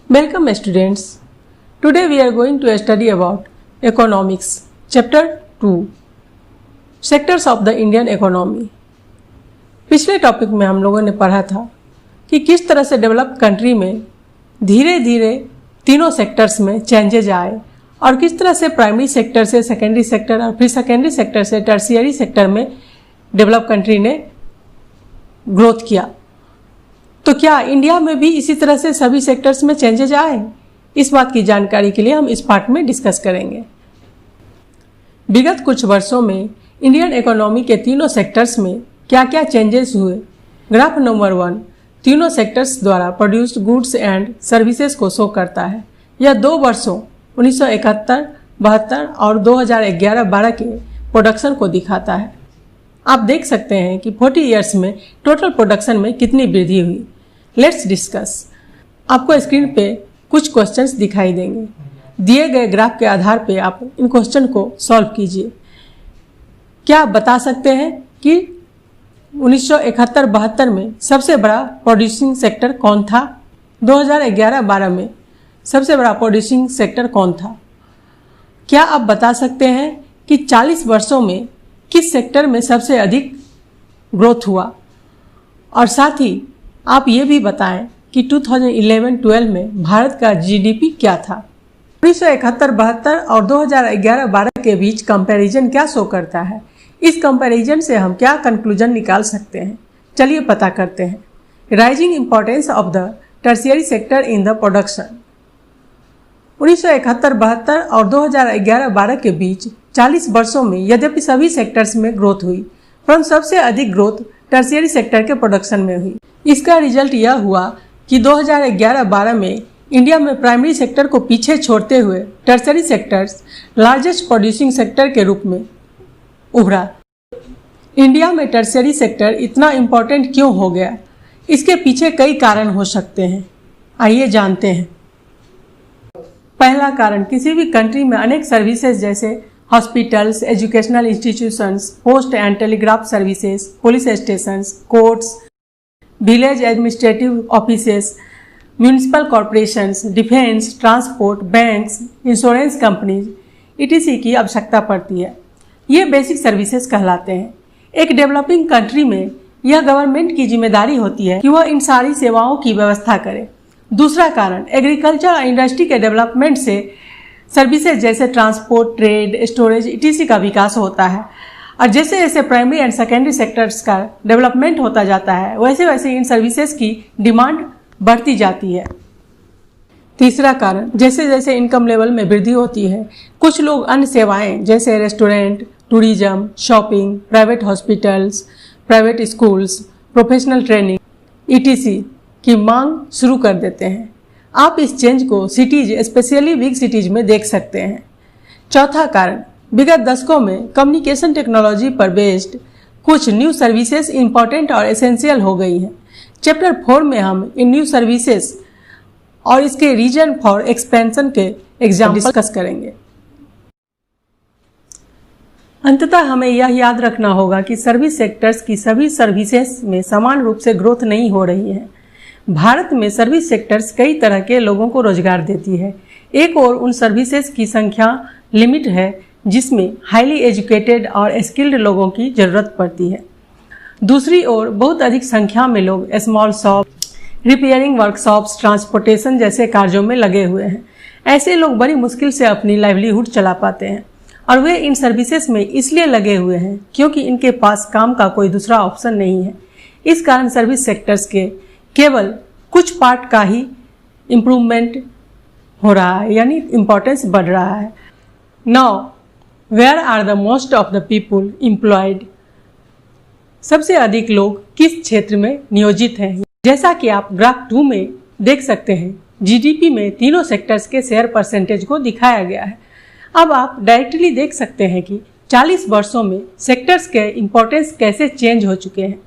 Welcome students. Today we are going to study about economics, chapter 2, sectors of the Indian economy. पिछले topic में हम लोगों ने पढ़ा था कि किस तरह से डेवलप कंट्री में धीरे धीरे तीनों सेक्टर्स में चेंजेज आए और किस तरह से प्राइमरी सेक्टर से सेकेंडरी सेक्टर और फिर सेकेंडरी सेक्टर से टर्शियरी सेक्टर में डेवलप कंट्री ने ग्रोथ किया। तो क्या इंडिया में भी इसी तरह से सभी सेक्टर्स में चेंजेज आए? इस बात की जानकारी के लिए हम इस पार्ट में डिस्कस करेंगे। विगत कुछ वर्षों में इंडियन इकोनॉमी के तीनों सेक्टर्स में क्या क्या चेंजेस हुए, ग्राफ नंबर 1 तीनों सेक्टर्स द्वारा प्रोड्यूस्ड गुड्स एंड सर्विसेज को शो करता है। यह 2 वर्षों 1971, 72 और 2011-12 के प्रोडक्शन को दिखाता है। आप देख सकते हैं कि 40 ईयर्स में टोटल प्रोडक्शन में कितनी वृद्धि हुई। Let's discuss. आपको स्क्रीन पे कुछ क्वेश्चंस दिखाई देंगे। दिए गए ग्राफ के आधार पे आप इन क्वेश्चन को सॉल्व कीजिए। क्या आप बता सकते हैं कि 1971-72 में सबसे बड़ा प्रोड्यूसिंग सेक्टर कौन था? 2011-12 में सबसे बड़ा प्रोड्यूसिंग सेक्टर कौन था? क्या आप बता सकते हैं कि 40 वर्षों में किस सेक्टर में सबसे अधिक ग्रोथ हुआ? और साथ ही आप ये भी बताएं कि 2011-12 में भारत का जीडीपी क्या था? 1971-72 और 2011-12 के बीच कंपैरिजन क्या शो करता है? इस कंपैरिजन से हम क्या कंक्लूजन निकाल सकते हैं? चलिए पता करते हैं। Rising importance of the tertiary sector in the production. 1971-72 और 2011-12 के बीच 40 वर्षों में यद्यपि सभी सेक्टर्स में ग्रोथ हुई, परंतु सबसे अधिक ग्रोथ टर्शियरी सेक्टर के प्रोडक्शन में हुई। इसका रिजल्ट यह हुआ कि 2011-12 में इंडिया में प्राइमरी सेक्टर को पीछे छोड़ते हुए tertiary sectors largest producing sector के रूप में उभरा। इंडिया में टर्शियरी सेक्टर इतना इम्पोर्टेंट क्यों हो गया? इसके पीछे कई कारण हो सकते हैं। आइए जानते हैं। पहला कारण, किसी भी कंट्री में अनेक सर्विसेज जैसे hospitals, educational institutions, post and telegraph services, police stations, courts, village administrative offices, municipal corporations, defence, transport, banks, insurance companies etc. की आवश्यकता पड़ती है। ये बेसिक सर्विसेज कहलाते हैं। एक डेवलपिंग कंट्री में यह गवर्नमेंट की जिम्मेदारी होती है कि वह इन सारी सेवाओं की व्यवस्था करे। दूसरा कारण, एग्रीकल्चर और इंडस्ट्री के डेवलपमेंट से सर्विसेज जैसे ट्रांसपोर्ट, ट्रेड, स्टोरेज etc. का विकास होता है और जैसे जैसे प्राइमरी एंड सेकेंडरी सेक्टर्स का डेवलपमेंट होता जाता है वैसे वैसे इन सर्विसेज की डिमांड बढ़ती जाती है। तीसरा कारण, जैसे जैसे इनकम लेवल में वृद्धि होती है, कुछ लोग अन्य सेवाएं जैसे restaurant, tourism, shopping, private hospitals, private schools, professional training etc. की मांग शुरू कर देते हैं। आप इस चेंज को सिटीज, स्पेशली बिग सिटीज में देख सकते हैं। चौथा कारण, विगत दशकों में कम्युनिकेशन टेक्नोलॉजी पर बेस्ड कुछ न्यू सर्विसेज इंपॉर्टेंट और एसेंशियल हो गई हैं। चैप्टर 4 में हम इन न्यू सर्विसेज और इसके रीजन फॉर एक्सपेंशन के एग्जाम्पल डिस्कस करेंगे। अंततः हमें यह याद रखना होगा कि सर्विस सेक्टर्स की सभी सर्विसेज में समान रूप से ग्रोथ नहीं हो रही है। भारत में सर्विस सेक्टर्स कई तरह के लोगों को रोजगार देती है। एक और उन सर्विसेज की संख्या लिमिट है जिसमें हाईली एजुकेटेड और स्किल्ड लोगों की जरूरत पड़ती है। दूसरी ओर बहुत अधिक संख्या में लोग small shop, repairing workshops, transportation जैसे कार्यों में लगे हुए हैं। ऐसे लोग बड़ी मुश्किल से अपनी लाइवलीहुड चला पाते हैं और वे इन सर्विसेज में इसलिए लगे हुए हैं क्योंकि इनके पास काम का कोई दूसरा ऑप्शन नहीं है। इस कारण सर्विस सेक्टर्स के केवल कुछ पार्ट का ही इम्प्रूवमेंट हो रहा है, यानी इम्पोर्टेंस बढ़ रहा है। Now where are the most of the people employed? सबसे अधिक लोग किस क्षेत्र में नियोजित हैं? जैसा कि आप ग्राफ 2 में देख सकते हैं, जीडीपी में तीनों सेक्टर्स के शेयर परसेंटेज को दिखाया गया है। अब आप डायरेक्टली देख सकते हैं कि 40 वर्षों में सेक्टर्स के इम्पोर्टेंस कैसे चेंज हो चुके हैं।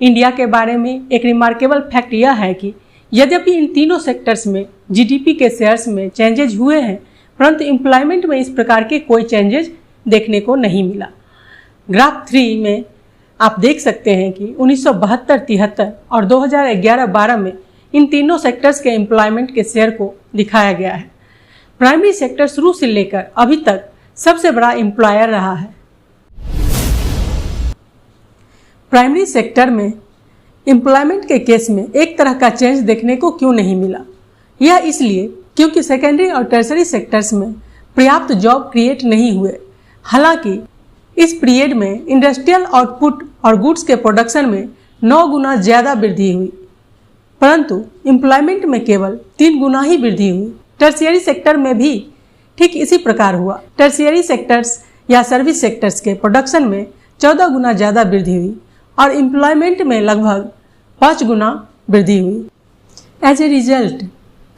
इंडिया के बारे में एक रिमार्केबल फैक्ट यह है कि यद्यपि इन तीनों सेक्टर्स में जीडीपी के शेयर्स में चेंजेज हुए हैं, परंतु एम्प्लॉयमेंट में इस प्रकार के कोई चेंजेज देखने को नहीं मिला। ग्राफ 3 में आप देख सकते हैं कि 1972-73 और 2011-12 में इन तीनों सेक्टर्स के एम्प्लॉयमेंट के शेयर को दिखाया गया है। प्राइमरी सेक्टर शुरू से लेकर अभी तक सबसे बड़ा एम्प्लॉयर रहा है। प्राइमरी सेक्टर में एम्प्लॉयमेंट के केस में एक तरह का चेंज देखने को क्यों नहीं मिला? यह इसलिए क्योंकि सेकेंडरी और टर्सरी सेक्टर्स में पर्याप्त जॉब क्रिएट नहीं हुए। हालांकि इस पीरियड में इंडस्ट्रियल आउटपुट और गुड्स के प्रोडक्शन में 9 गुना ज़्यादा वृद्धि हुई, परंतु एम्प्लॉयमेंट में केवल 3 गुना ही वृद्धि हुई। टर्शियरी सेक्टर में भी ठीक इसी प्रकार हुआ। टर्शियरी सेक्टर्स या सर्विस सेक्टर्स के प्रोडक्शन में 14 गुना ज़्यादा वृद्धि हुई और एम्प्लॉयमेंट में लगभग 5 गुना वृद्धि हुई। एज ए रिजल्ट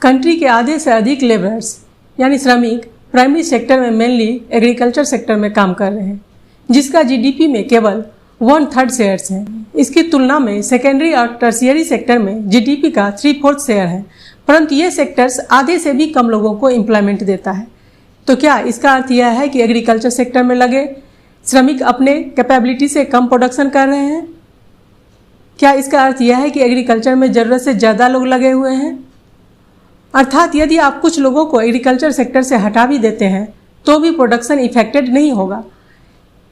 कंट्री के आधे से अधिक लेबरर्स यानी श्रमिक प्राइमरी सेक्टर में मेनली एग्रीकल्चर सेक्टर में काम कर रहे हैं, जिसका जीडीपी में केवल 1/3 शेयर्स हैं। इसकी तुलना में सेकेंडरी और टर्शियरी सेक्टर में जीडीपी का 3/4 शेयर है, परंतु ये सेक्टर्स आधे से भी कम लोगों को एम्प्लॉयमेंट देता है। तो क्या इसका अर्थ यह है कि एग्रीकल्चर सेक्टर में लगे श्रमिक अपने कैपेबिलिटी से कम प्रोडक्शन कर रहे हैं? क्या इसका अर्थ यह है कि एग्रीकल्चर में ज़रूरत से ज़्यादा लोग लगे हुए हैं? अर्थात यदि आप कुछ लोगों को एग्रीकल्चर सेक्टर से हटा भी देते हैं तो भी प्रोडक्शन इफेक्टेड नहीं होगा।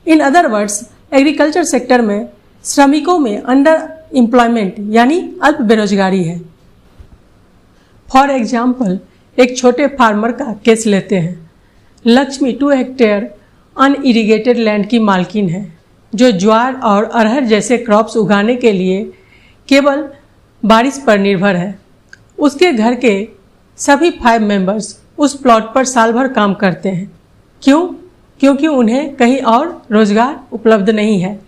In other words, agriculture sector में श्रमिकों में अंडर एम्प्लॉयमेंट यानी अल्प बेरोजगारी है। फॉर एग्जाम्पल, एक छोटे फार्मर का केस लेते हैं। लक्ष्मी 2 हेक्टेयर अनइरिगेटेड लैंड की मालकिन है, जो ज्वार और अरहर जैसे क्रॉप्स उगाने के लिए केवल बारिश पर निर्भर है। उसके घर के सभी 5 मेंबर्स उस प्लॉट पर साल भर काम करते हैं। क्यों? क्योंकि उन्हें कहीं और रोजगार उपलब्ध नहीं है।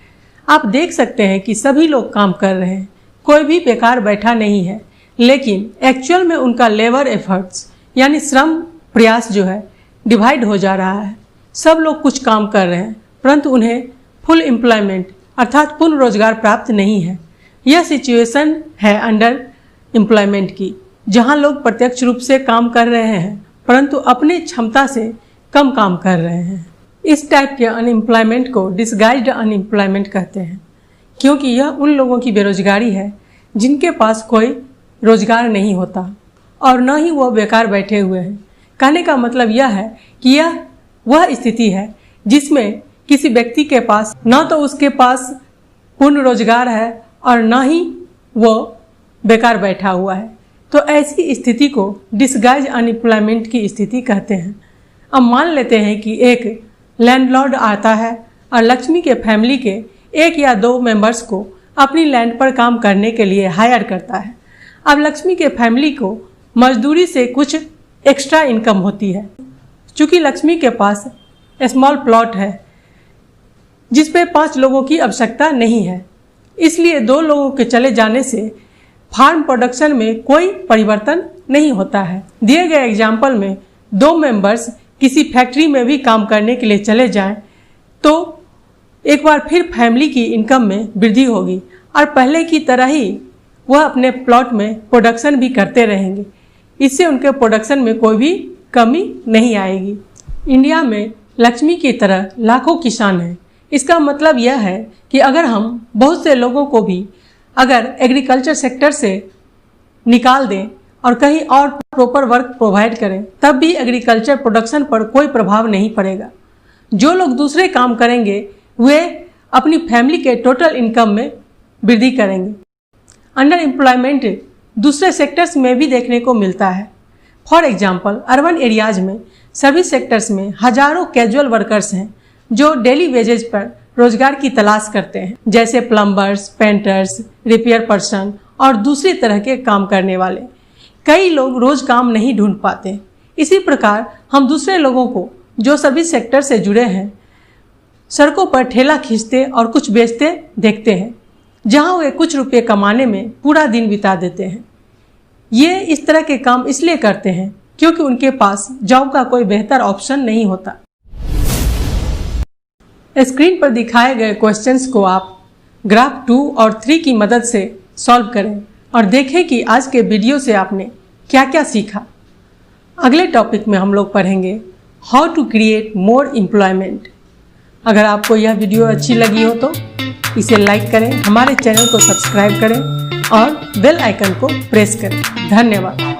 आप देख सकते हैं कि सभी लोग काम कर रहे हैं, कोई भी बेकार बैठा नहीं है, लेकिन एक्चुअल में उनका लेबर एफर्ट्स यानी श्रम प्रयास जो है डिवाइड हो जा रहा है। सब लोग कुछ काम कर रहे हैं, परंतु उन्हें फुल एम्प्लॉयमेंट अर्थात पूर्ण रोजगार प्राप्त नहीं है। यह सिचुएशन है अंडर एम्प्लॉयमेंट की, जहां लोग प्रत्यक्ष रूप से काम कर रहे हैं परंतु अपनी क्षमता से कम काम कर रहे हैं। इस टाइप के अनएम्प्लॉयमेंट को डिसगाइज्ड अनएम्प्लॉयमेंट कहते हैं, क्योंकि यह उन लोगों की बेरोजगारी है जिनके पास कोई रोजगार नहीं होता और न ही वो बेकार बैठे हुए हैं। कहने का मतलब यह है कि यह वह स्थिति है जिसमें किसी व्यक्ति के पास न तो उसके पास पूर्ण रोजगार है और न ही वो बेकार बैठा हुआ है। तो ऐसी स्थिति को डिसगाइज अनएम्प्लॉयमेंट की स्थिति कहते हैं। अब मान लेते हैं कि एक लैंडलॉर्ड आता है और लक्ष्मी के फैमिली के 1 या 2 मेंबर्स को अपनी लैंड पर काम करने के लिए हायर करता है। अब लक्ष्मी के फैमिली को मजदूरी से कुछ एक्स्ट्रा इनकम होती है। चूँकि लक्ष्मी के पास स्मॉल प्लॉट है जिस पे 5 लोगों की आवश्यकता नहीं है, इसलिए 2 लोगों के चले जाने से फार्म प्रोडक्शन में कोई परिवर्तन नहीं होता है। दिए गए एग्जाम्पल में 2 मेंबर्स किसी फैक्ट्री में भी काम करने के लिए चले जाएं तो एक बार फिर फैमिली की इनकम में वृद्धि होगी और पहले की तरह ही वह अपने प्लॉट में प्रोडक्शन भी करते रहेंगे। इससे उनके प्रोडक्शन में कोई भी कमी नहीं आएगी। इंडिया में लक्ष्मी की तरह लाखों किसान हैं। इसका मतलब यह है कि अगर हम बहुत से लोगों को भी अगर एग्रीकल्चर सेक्टर से निकाल दें और कहीं और प्रॉपर वर्क प्रोवाइड करें, तब भी एग्रीकल्चर प्रोडक्शन पर कोई प्रभाव नहीं पड़ेगा। जो लोग दूसरे काम करेंगे वे अपनी फैमिली के टोटल इनकम में वृद्धि करेंगे। अंडर एम्प्लॉयमेंट दूसरे सेक्टर्स में भी देखने को मिलता है। फॉर एग्जांपल, अर्बन एरियाज में सर्विस सेक्टर्स में हजारों कैजुअल वर्कर्स हैं जो डेली वेजेज पर रोजगार की तलाश करते हैं, जैसे प्लम्बर्स, पेंटर्स, रिपेयर पर्सन और दूसरी तरह के काम करने वाले। कई लोग रोज काम नहीं ढूंढ पाते। इसी प्रकार हम दूसरे लोगों को जो सर्विस सेक्टर से जुड़े हैं सड़कों पर ठेला खींचते और कुछ बेचते देखते हैं, जहां वे कुछ रुपए कमाने में पूरा दिन बिता देते हैं। ये इस तरह के काम इसलिए करते हैं क्योंकि उनके पास जॉब का कोई बेहतर ऑप्शन नहीं होता। स्क्रीन पर दिखाए गए क्वेश्चंस को आप ग्राफ 2 और 3 की मदद से सॉल्व करें और देखें कि आज के वीडियो से आपने क्या क्या सीखा। अगले टॉपिक में हम लोग पढ़ेंगे how to create more employment. अगर आपको यह वीडियो अच्छी लगी हो तो इसे लाइक करें, हमारे चैनल को सब्सक्राइब करें और बेल आइकन को प्रेस करें। धन्यवाद।